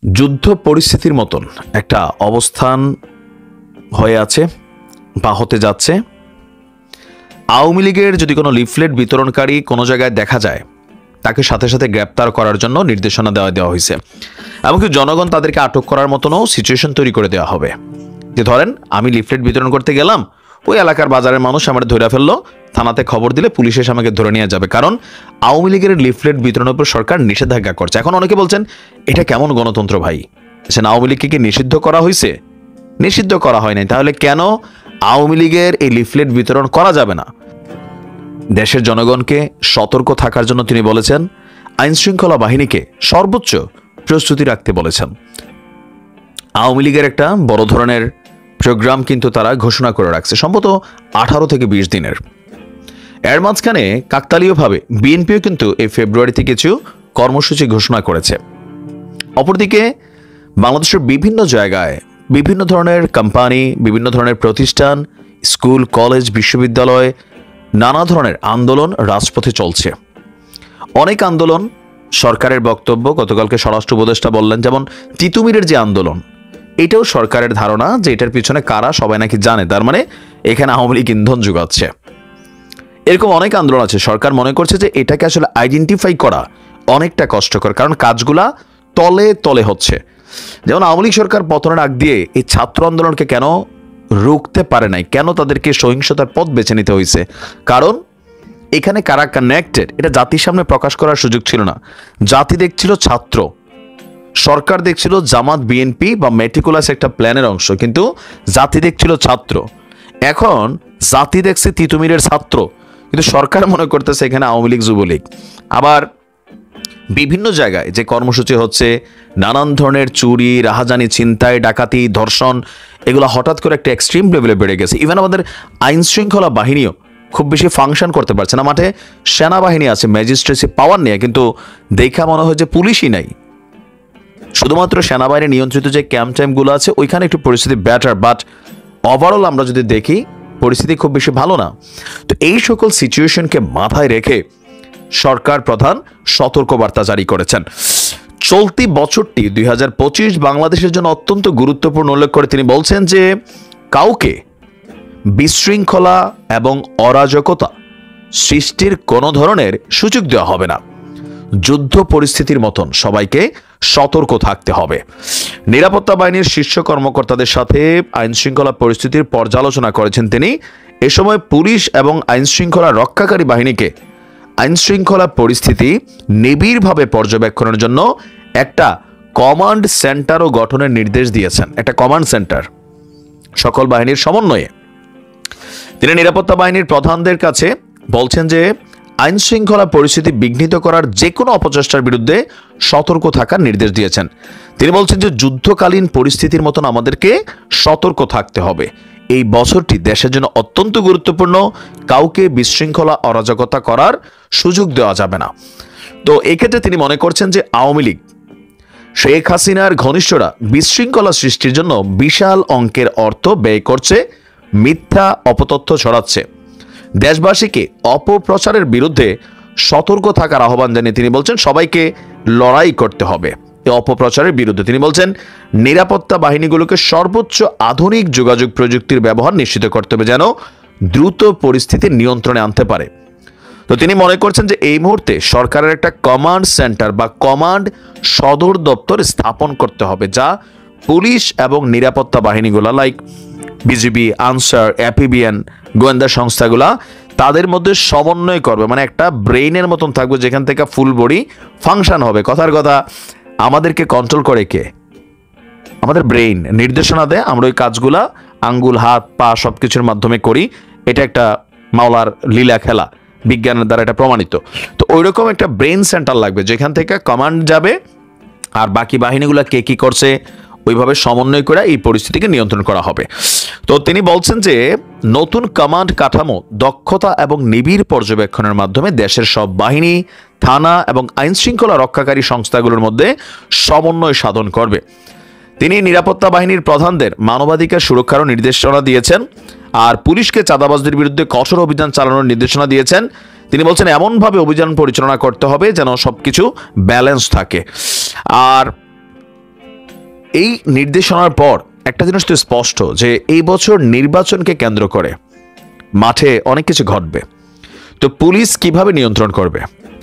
যুদ্ধ পরিস্থিতির মতন একটা অবস্থান হয়ে আছে বা হতে যাচ্ছে। আওয়ামী লীগের যদি কোনো লিফলেট বিতরণকারী কোনো জায়গায় দেখা যায়, তাকে সাথে সাথে গ্রেপ্তার করার জন্য নির্দেশনা দেওয়া হয়েছে। এমনকি জনগণ তাদেরকে আটক করার মতনও সিচুয়েশন তৈরি করে দেওয়া হবে। যে ধরেন আমি লিফলেট বিতরণ করতে গেলাম, ওই এলাকার বাজারের মানুষ আমার ধরে ফেললো, থানাতে খবর দিলে পুলিশ এসে আমাকে ধরে নিয়ে যাবে, কারণ আওয়ামী লীগের লিফলেট বিতরণের উপর সরকার নিষেধাজ্ঞা করছে। এখন অনেকে বলছেন এটা কেমন গণতন্ত্র ভাই? আওয়ামী লীগকে কি নিষিদ্ধ করা হয়েছে? নিষিদ্ধ করা হয় নাই, তাহলে কেন আওয়ামী লীগের এই লিফলেট বিতরণ করা যাবে না? দেশের জনগণকে সতর্ক থাকার জন্য তিনি বলেছেন, আইন শৃঙ্খলা বাহিনীকে সর্বোচ্চ প্রস্তুতি রাখতে বলেছেন। আওয়ামী লীগের একটা বড় ধরনের প্রোগ্রাম কিন্তু তারা ঘোষণা করে রাখছে, সম্ভবত 18 থেকে 20 দিনের। এর মাঝখানে কাকতালীয়ভাবে বিএনপিও কিন্তু এই ফেব্রুয়ারিতে কিছু কর্মসূচি ঘোষণা করেছে। অপরদিকে বাংলাদেশের বিভিন্ন জায়গায় বিভিন্ন ধরনের কোম্পানি, বিভিন্ন ধরনের প্রতিষ্ঠান, স্কুল, কলেজ, বিশ্ববিদ্যালয়, নানা ধরনের আন্দোলন রাজপথে চলছে। অনেক আন্দোলন সরকারের বক্তব্য, গতকালকে স্বরাষ্ট্র উপদেষ্টা বললেন, যেমন তিতুমিরের যে আন্দোলন, এটাও সরকারের ধারণা যে এটার পিছনে কারা সবাই নাকি জানে, তার মানে এখানে আওয়ামী লীগ ইন্ধন যোগাচ্ছে। এরকম অনেক আন্দোলন আছে, সরকার মনে করছে যে এটাকে আসলে আইডেন্টিফাই করা অনেকটা কষ্টকর, কারণ কাজগুলা তলে তলে হচ্ছে। যেমন আওয়ামী লীগ সরকার পতনের আগ দিয়ে এই ছাত্র আন্দোলনকে কেন রুখতে পারে নাই, কেন তাদেরকে সহিংসতার পথ বেছে নিতে হয়েছে? কারণ এখানে কারা কানেক্টেড এটা জাতির সামনে প্রকাশ করার সুযোগ ছিল না। জাতি দেখছিল ছাত্র, সরকার দেখছিল জামাত, বিএনপি বা মেটিকুলাস একটা প্ল্যানের অংশ, কিন্তু জাতি দেখছিল ছাত্র। এখন জাতি দেখছে তিতুমিরের ছাত্র, কিন্তু সরকার মনে করতেছে এখানে আওয়ামী লীগ, যুবলীগ। আবার বিভিন্ন জায়গায় যে কর্মসূচি হচ্ছে, নানান ধরনের চুরি, রাহাজানি, ছিনতাই, ডাকাতি, ধর্ষণ, এগুলো হঠাৎ করে একটা এক্সট্রিম লেভেলে বেড়ে গেছে। ইভেন আমাদের আইন শৃঙ্খলা বাহিনীও খুব বেশি ফাংশন করতে পারছে না। মাঠে সেনাবাহিনী আছে ম্যাজিস্ট্রেসি পাওয়ার নিয়ে, কিন্তু দেখা মনে হয় যে পুলিশই নাই। শুধুমাত্র সেনাবাহিনী নিয়ন্ত্রিত যে ক্যাম্প টাইমগুলো আছে ওইখানে একটু পরিস্থিতি বেটার, বাট ওভারঅল আমরা যদি দেখি পরিস্থিতি খুব বেশি ভালো না। তো এই সকল সিচুয়েশনকে মাথায় রেখে সরকার প্রধান সতর্কবার্তা জারি করেছেন। চলতি বছরটি 2025 বাংলাদেশের জন্য অত্যন্ত গুরুত্বপূর্ণ উল্লেখ করে তিনি বলছেন যে কাউকে বিশৃঙ্খলা এবং অরাজকতা সৃষ্টির কোনো ধরনের সুযোগ দেওয়া হবে না। যুদ্ধ পরিস্থিতির মতন সবাইকে সতর্ক থাকতে হবে। নিরাপত্তা বাহিনীর শীর্ষ কর্মকর্তাদের সাথে আইন শৃঙ্খলা পরিস্থিতির পর্যালোচনা করেছেন তিনি। এ সময় পুলিশ এবং আইন শৃঙ্খলা রক্ষাকারী বাহিনীকে আইন শৃঙ্খলা পরিস্থিতি নিবিড়ভাবে পর্যবেক্ষণের জন্য একটা কমান্ড সেন্টারও গঠনের নির্দেশ দিয়েছেন। একটা কমান্ড সেন্টার সকল বাহিনীর সমন্বয়ে। তিনি নিরাপত্তা বাহিনীর প্রধানদের কাছে বলছেন যে আইন শৃঙ্খলা পরিস্থিতি বিঘ্নিত করার যে কোনো অপচেষ্টার বিরুদ্ধে সতর্ক থাকার নির্দেশ দিয়েছেন। তিনি বলছেন যে যুদ্ধকালীন পরিস্থিতির মতন আমাদেরকে সতর্ক থাকতে হবে। এই বছরটি দেশের জন্য অত্যন্ত গুরুত্বপূর্ণ, কাউকে বিশৃঙ্খলা অরাজকতা করার সুযোগ দেওয়া যাবে না। তো এক্ষেত্রে তিনি মনে করছেন যে আওয়ামী লীগ, শেখ হাসিনার ঘনিষ্ঠরা বিশৃঙ্খলা সৃষ্টির জন্য বিশাল অঙ্কের অর্থ ব্যয় করছে, মিথ্যা অপতথ্য ছড়াচ্ছে। দেশবাসীকে অপপ্রচারের বিরুদ্ধে সতর্ক থাকার আহ্বান জানিয়ে তিনি বলছেন সবাইকে লড়াই করতে হবে এই অপপ্রচারের বিরুদ্ধে। তিনি বলছেন নিরাপত্তা বাহিনীগুলোকে সর্বোচ্চ আধুনিক যোগাযোগ প্রযুক্তির ব্যবহার নিশ্চিত করতে হবে, যেন দ্রুত পরিস্থিতি নিয়ন্ত্রণে আনতে পারে। তো তিনি মনে করছেন যে এই মুহূর্তে সরকারের একটা কমান্ড সেন্টার বা কমান্ড সদর দপ্তর স্থাপন করতে হবে, যা পুলিশ এবং নিরাপত্তা বাহিনীগুলো লাইক বিজিবি, আনসার, অ্যাপিবিএন, গোয়েন্দা সংস্থাগুলা তাদের মধ্যে সমন্বয় করবে। মানে একটা ব্রেইনের মতন থাকবে যেখান থেকে ফুল বডি ফাংশন হবে। কথার কথা, আমাদেরকে কন্ট্রোল করে কে? আমাদের ব্রেইন নির্দেশনা দেয়, আমরা ওই কাজগুলা আঙ্গুল, হাত, পা সবকিছুর মাধ্যমে করি। এটা একটা মাওলার লীলা খেলা, বিজ্ঞানের দ্বারা এটা প্রমাণিত। তো ওইরকম একটা ব্রেইন সেন্টার লাগবে যেখান থেকে কমান্ড যাবে, আর বাকি বাহিনীগুলা কে কি করছে ওইভাবে সমন্বয় করে এই পরিস্থিতিকে নিয়ন্ত্রণ করা হবে। তো তিনি বলছেন যে নতুন কমান্ড কাঠামো দক্ষতা এবং নিবিড় পর্যবেক্ষণের মাধ্যমে দেশের সব বাহিনী, থানা এবং আইন শৃঙ্খলা রক্ষাকারী সংস্থাগুলোর মধ্যে সমন্বয় সাধন করবে। তিনি নিরাপত্তা বাহিনীর প্রধানদের মানবাধিকার সুরক্ষারও নির্দেশনা দিয়েছেন, আর পুলিশকে চাঁদাবাজদের বিরুদ্ধে কঠোর অভিযান চালানোর নির্দেশনা দিয়েছেন। তিনি বলছেন এমনভাবে অভিযান পরিচালনা করতে হবে যেন সবকিছু ব্যালেন্স থাকে। আর এই নির্দেশনার পর একটা জিনিস তো স্পষ্ট যে এই বছর নির্বাচনকে কেন্দ্র করে মাঠে অনেক কিছু ঘটবে। তো পুলিশ কিভাবে নিয়ন্ত্রণ করবে?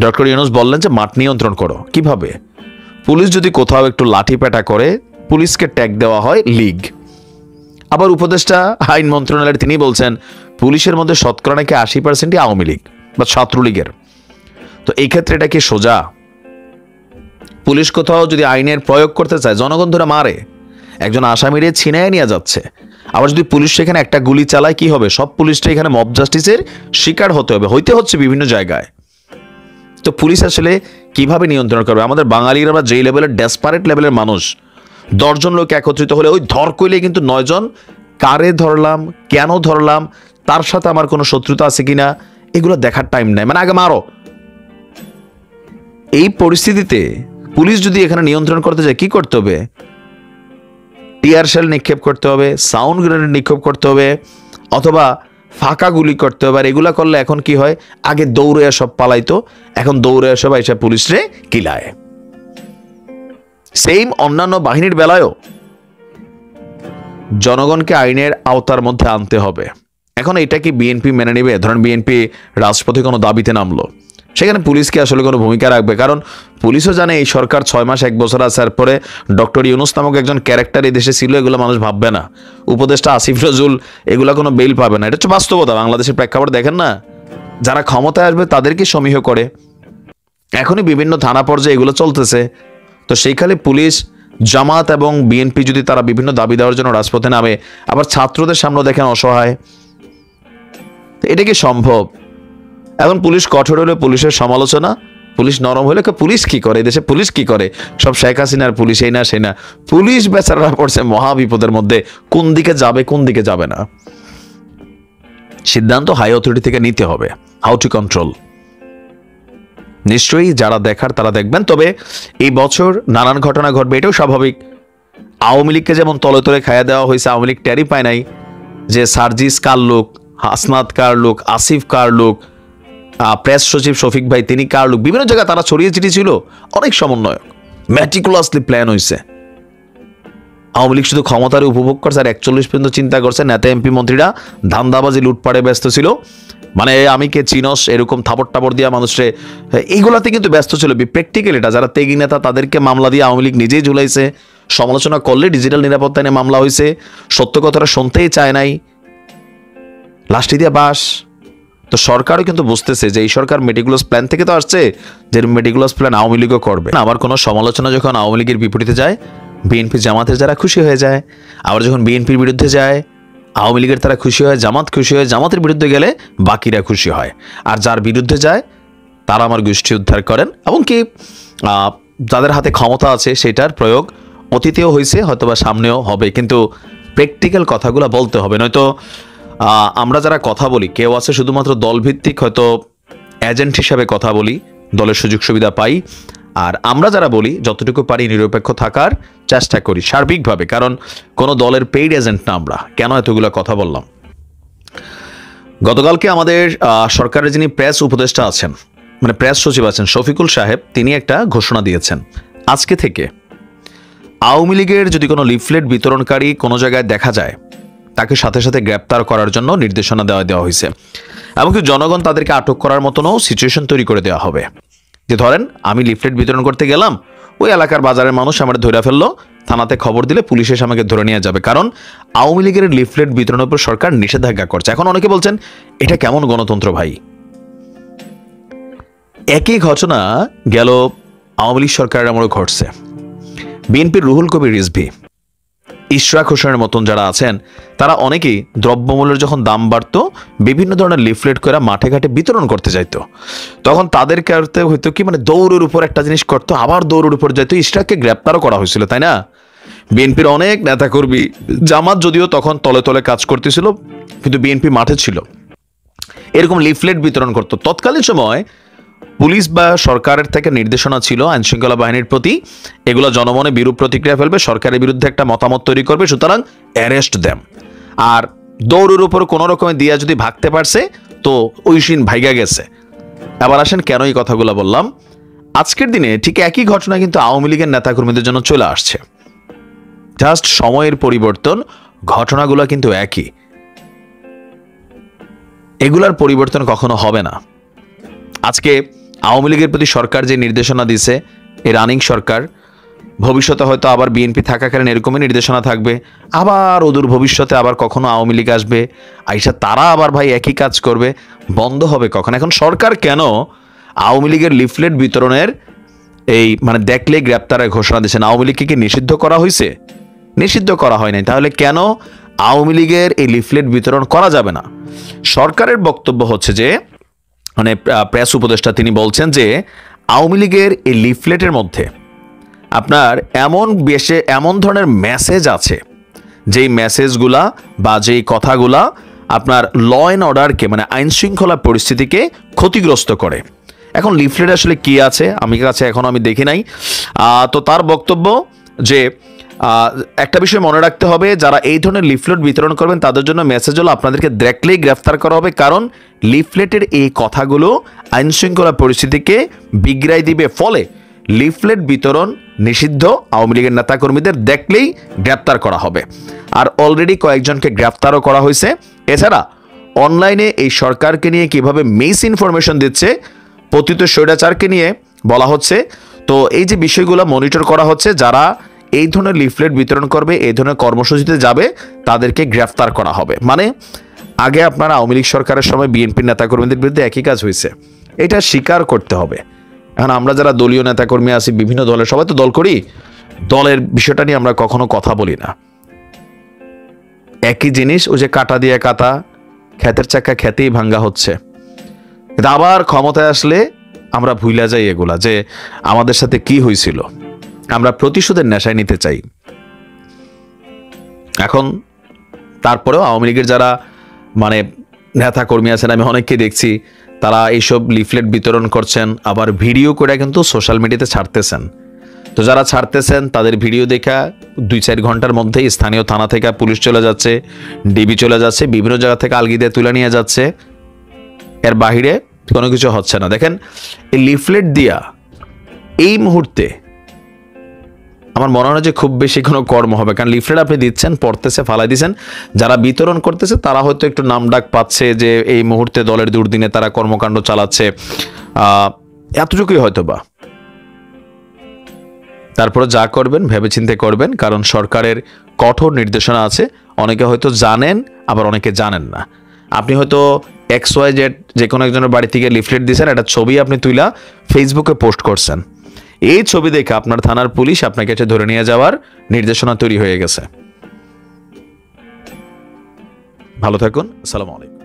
ডক্টর ইউনূস বললেন যে মাঠ নিয়ন্ত্রণ করো। কিভাবে? পুলিশ যদি কোথাও একটু লাঠিপেটা করে পুলিশকে ট্যাগ দেওয়া হয় লীগ। আবার উপদেষ্টা আইন মন্ত্রণালয়ের তিনি বলছেন পুলিশের মধ্যে শতকরা নাকি 80% আওয়ামী লীগ বা ছাত্রলীগের। তো এই ক্ষেত্রে এটা কি সোজা? পুলিশ কোথাও যদি আইনের প্রয়োগ করতে চায়, জনগণ ধরে মারে, একজন আসামিরে ছিনায় নিয়ে যাচ্ছে, আবার যদি পুলিশ সেখানে একটা গুলি চালায়, কি হবে? সব পুলিশটা এখানে মব জাস্টিসের শিকার হতে হচ্ছে বিভিন্ন জায়গায়। তো পুলিশ আসলে কিভাবে নিয়ন্ত্রণ করবে? আমাদের বাঙালিরা বা যে লেভেলের ডেসপারেট লেভেলের মানুষ, 10 জন লোক একত্রিত হলে ওই ধর কইলে কিন্তু 9 জন কারে ধরলাম, কেন ধরলাম, তার সাথে আমার কোনো শত্রুতা আছে কিনা, এগুলো দেখার টাইম নেই। মানে আগে মারো। এই পরিস্থিতিতে পুলিশ যদি এখানে নিয়ন্ত্রণ করতে যায়, কি করতে হবে? টিয়ার শেল নিক্ষেপ করতে হবে, সাউন্ড গ্রেনেড নিক্ষেপ করতে হবে, অথবা ফাঁকা গুলি করতে হবে। আর এগুলা করলে এখন কি হয়? আগে দৌড়ে সব পালাইতো, এখন দৌড়ে সব এসে পুলিশরে কিলায়। সেম অন্যান্য বাহিনীর বেলায়ও জনগণকে আইনের আওতার মধ্যে আনতে হবে। এখন এটা কি বিএনপি মেনে নেবে? ধরেন বিএনপি রাজপথে কোনো দাবিতে নামলো, সেখানে পুলিশকে আসলে কোনো ভূমিকা রাখবে? কারণ পুলিশও জানে এই সরকার 6 মাস 1 বছর আসার পরে ডক্টর ইউনূস নামক একজন ক্যারেক্টার এই দেশে ছিল, এগুলো মানুষ ভাববে না। উপদেষ্টা আসিফ নজরুল এগুলো কোনো বেল পাবে না। এটা হচ্ছে বাস্তবতা। বাংলাদেশের প্রেক্ষাপট দেখেন না, যারা ক্ষমতায় আসবে তাদেরকে সমীহ করে। এখনই বিভিন্ন থানা পর্যায়ে এগুলো চলতেছে। তো সেইখানে পুলিশ, জামাত এবং বিএনপি যদি তারা বিভিন্ন দাবি দেওয়ার জন্য রাজপথে নামে, আবার ছাত্রদের সামনে দেখেন অসহায়, এটা কি সম্ভব? এখন পুলিশ কঠোর হলে পুলিশের সমালোচনা, পুলিশ নরম হলে পুলিশ কি করে? দেশে পুলিশ কি করে? সব শেখ হাসিনার পুলিশ, এই না সেই না। পুলিশ বেচারারা পড়ছে মহা বিপদের মধ্যে, কোন দিকে যাবে কোন দিকে যাবে না। সিদ্ধান্ত হাই অথরিটি থেকে নিতে হবে, হাউ টু কন্ট্রোল। নিশ্চয়ই যারা দেখার তারা দেখবেন। তবে এই বছর নানান ঘটনা ঘটবে, এটাও স্বাভাবিক। আওয়ামী লীগকে যেমন তলে তলে খাইয়া দেওয়া হয়েছে, আওয়ামী লীগ টেরই পায় নাই যে সার্জিস কার লোক, হাসনাত কার লোক, আসিফ কার লোক, প্রেস সচিব শফিক ভাই তিনি কার লোক। বিভিন্ন জায়গায় তারা ছড়িয়ে ছিটিয়ে ছিল, অনেক সমন্বয়ক, ম্যাটিকুলাসলি প্ল্যান হয়েছে। আওয়ামী লীগ শুধু ক্ষমতার উপভোগ করছে, আর 41 পর্যন্ত চিন্তা করছে। নেতা এমপি মন্ত্রীরা ধান্দাবাজি লুটপাটে ব্যস্ত ছিল, মানে আমি কে চিনস এরকম থাপড় টাপড় দিয়া মানুষরে, এইগুলাতে কিন্তু ব্যস্ত ছিল। প্র্যাকটিক্যাল এটা, যারা তেগি নেতা তাদেরকে মামলা দিয়ে আওয়ামী লীগ নিজেই ঝুলাইছে। সমালোচনা করলে ডিজিটাল নিরাপত্তা নিয়ে মামলা হয়েছে, সত্য কথাটা শুনতেই চায় নাই, লাস্টি দিয়ে বাস। তো সরকারও কিন্তু বুঝতেছে যে এই সরকার মেটিকুলাস প্ল্যান থেকে তো আসছে, যে মেটিকুলাস প্ল্যান আওয়ামী লীগও করবে। আবার কোনো সমালোচনা যখন আওয়ামী লীগের বিপরীতে যায়, বিএনপি জামাতের যারা খুশি হয়ে যায়। আবার যখন বিএনপির বিরুদ্ধে যায়, আওয়ামী লীগের তারা খুশি হয়, জামাত খুশি হয়। জামাতের বিরুদ্ধে গেলে বাকিরা খুশি হয়, আর যার বিরুদ্ধে যায় তারা আমার গোষ্ঠী উদ্ধার করেন। এমনকি যাদের হাতে ক্ষমতা আছে সেটার প্রয়োগ অতীতেও হয়েছে, হয়তোবা সামনেও হবে। কিন্তু প্র্যাকটিক্যাল কথাগুলো বলতে হবে, নয়তো আমরা যারা কথা বলি, কেউ আছে শুধুমাত্র দলভিত্তিক, হয়তো এজেন্ট হিসাবে কথা বলি, দলের সুযোগ সুবিধা পাই। আর আমরা যারা বলি যতটুকু পারি নিরপেক্ষ থাকার চেষ্টা করি সার্বিকভাবে, কারণ কোনো দলের পেইড এজেন্ট না আমরা। কেন এতগুলো কথা বললাম? গতকালকে আমাদের সরকারের যিনি প্রেস উপদেষ্টা আছেন, মানে প্রেস সচিব আছেন, শফিকুল সাহেব, তিনি একটা ঘোষণা দিয়েছেন। আজকে থেকে আওয়ামী লীগের যদি কোনো লিফলেট বিতরণকারী কোনো জায়গায় দেখা যায়, তাকে সাথে সাথে গ্রেপ্তার করার জন্য নির্দেশনা দেওয়া হয়েছে। এমনকি জনগণ তাদেরকে আটক করার মতনও সিচুয়েশন তৈরি করে দেওয়া হবে। যে ধরেন আমি লিফলেট বিতরণ করতে গেলাম, ওই এলাকার বাজারের মানুষ আমার ধরে ফেললো, থানাতে খবর দিলে পুলিশ এসে আমাকে ধরে নিয়ে যাবে, কারণ আওয়ামী লীগের লিফলেট বিতরণের উপর সরকার নিষেধাজ্ঞা করছে। এখন অনেকে বলছেন এটা কেমন গণতন্ত্র ভাই? একই ঘটনা গেল আওয়ামী লীগ সরকারের আমলে ঘটছে। বিএনপির রুহুল কবির রিজভী, ইশরাক হোসেনের মতন যারা আছেন, তারা অনেকেই দ্রব্যমূল্যের যখন দাম বাড়তো বিভিন্ন ধরনের লিফলেট করে মাঠে ঘাটে বিতরণ করতে যাইতো। তখন তাদের কাছে হয়তো কি মানে দৌড়ের উপর একটা জিনিস করতো, আবার দৌড়ের উপর যাইতো। ইশরাককে গ্রেপ্তারও করা হয়েছিল, তাই না? বিএনপির অনেক নেতাকর্মী, জামাত যদিও তখন তলে তলে কাজ করতেছিল, কিন্তু বিএনপি মাঠে ছিল, এরকম লিফলেট বিতরণ করতো। তৎকালীন সময় পুলিশ বা সরকারের থেকে নির্দেশনা ছিল আইনশৃঙ্খলা বাহিনীর প্রতি, এগুলো জনমনে বিরূপ প্রতিক্রিয়া ফেলবে, সরকারের বিরুদ্ধে একটা মতামত তৈরি করবে, সুতরাং অ্যারেস্ট দেম। আর দৌড়ের উপর কোনো রকমে দিয়া যদি ভাগতে পারছে তো ওই সিন ভাইগা গেছে। এবার আসেন কেন এই কথাগুলো বললাম। আজকের দিনে ঠিক একই ঘটনা কিন্তু আওয়ামী লীগের নেতাকর্মীদের জন্য চলে আসছে। জাস্ট সময়ের পরিবর্তন, ঘটনাগুলো কিন্তু একই। এগুলার পরিবর্তন কখনো হবে না। আজকে আওয়ামী লীগের প্রতি সরকার যে নির্দেশনা দিছে, এই রানিং সরকার, ভবিষ্যতে হয়তো আবার বিএনপি থাকাকালীন এরকমই নির্দেশনা থাকবে, আবার অদূর ভবিষ্যতে আবার কখনো আওয়ামী লীগ আসবে, আইসা তারা আবার ভাই একই কাজ করবে। বন্ধ হবে কখন? এখন সরকার কেন আওয়ামী লীগের লিফলেট বিতরণের এই মানে দেখলে গ্রেপ্তারের ঘোষণা দিচ্ছেন? আওয়ামী লীগকে কি নিষিদ্ধ করা হয়েছে? নিষিদ্ধ করা হয় নাই। তাহলে কেন আওয়ামী লীগের এই লিফলেট বিতরণ করা যাবে না? সরকারের বক্তব্য হচ্ছে যে, মানে প্রেস উপদেষ্টা তিনি বলছেন যে আওয়ামী লীগের এই লিফলেটের মধ্যে আপনার এমন ধরনের মেসেজ আছে, যেই মেসেজগুলা বা যেই কথাগুলা আপনার ল অ্যান্ড অর্ডারকে মানে আইন শৃঙ্খলা পরিস্থিতিকে ক্ষতিগ্রস্ত করে। এখন লিফলেট আসলে কি আছে আমি কাছে এখনো আমি দেখি নাই। তো তার বক্তব্য যে একটা বিষয় মনে রাখতে হবে, যারা এই ধরনের লিফলেট বিতরণ করবেন তাদের জন্য মেসেজ হলো আপনাদেরকে দেখলেই গ্রেফতার করা হবে, কারণ লিফলেটের এই কথাগুলো আইন শৃঙ্খলা পরিস্থিতিকে বিগড়াই দিবে। ফলে লিফলেট বিতরণ নিষিদ্ধ, আওয়ামী লীগের নেতাকর্মীদের দেখলেই গ্রেপ্তার করা হবে। আর অলরেডি কয়েকজনকে গ্রেপ্তারও করা হয়েছে। এছাড়া অনলাইনে এই সরকারকে নিয়ে কিভাবে মিস ইনফরমেশন দিচ্ছে, পতিত স্বৈরাচারকে নিয়ে বলা হচ্ছে। তো এই যে বিষয়গুলো মনিটর করা হচ্ছে, যারা এই ধরনের লিফলেট বিতরণ করবে, এই ধরনের কর্মসূচিতে যাবে, তাদেরকে গ্রেফতার করা হবে। মানে আগে আপনারা আওয়ামী লীগ সরকারের সময় বিএনপির নেতাকর্মীদের বিরুদ্ধে একই কাজ হয়েছে, এটা স্বীকার করতে হবে। এখন আমরা যারা দলীয় নেতাকর্মী আছি, বিভিন্ন দলের, সবাই তো দল করি, দলের বিষয়টা নিয়ে আমরা কখনো কথা বলি না। একই জিনিস, ওই যে কাটা দিয়ে কাটা, ক্ষেতের চাকা খেতেই ভাঙ্গা হচ্ছে। কিন্তু আবার ক্ষমতায় আসলে আমরা ভুলে যাই এগুলা, যে আমাদের সাথে কি হয়েছিল। আমরা প্রতিশোধের নেশায় নিতে চাই। এখন তারপরেও আওয়ামী লীগের যারা মানে নেতা কর্মী আছেন, আমি অনেককে দেখছি তারা এইসব লিফলেট বিতরণ করছেন, আবার ভিডিও করে কিন্তু সোশ্যাল মিডিয়াতে ছাড়তেছেন। তো যারা ছাড়তেছেন তাদের ভিডিও দেখা 2-4 ঘন্টার মধ্যেই স্থানীয় থানা থেকে পুলিশ চলে যাচ্ছে, ডিবি চলে যাচ্ছে, বিভিন্ন জায়গা থেকে আলগিদে তুলে নিয়ে যাচ্ছে। এর বাহিরে কোনো কিছু হচ্ছে না। দেখেন, এই লিফলেট দিয়া এই মুহূর্তে আমার মনে হয় যে খুব বেশি কোনো কর্ম হবে, কারণ লিফলেট আপনি দিচ্ছেন, পড়তেছে, ফালাই দিচ্ছেন, যারা বিতরণ করতেছে তারা হয়তো একটু নামডাক পাচ্ছে যে এই মুহূর্তে দলের দুর্দিনে তারা কর্মকাণ্ড চালাচ্ছে, এতটুকুই হয়তো বা। তারপরে যা করবেন ভেবেচিন্তে করবেন, কারণ সরকারের কঠোর নির্দেশনা আছে। অনেকে হয়তো জানেন, আবার অনেকে জানেন না। আপনি হয়তো XYZ যে কোনো একজনের বাড়ি থেকে লিফলেট দিয়েছেন, একটা ছবি আপনি তুইলা ফেসবুকে পোস্ট করছেন, এই ছবি দেখে আপনার থানার পুলিশ আপনাকে এসে ধরে নিয়ে যাওয়ার নির্দেশনা তৈরি হয়ে গেছে। ভালো থাকুন। আসসালামু আলাইকুম।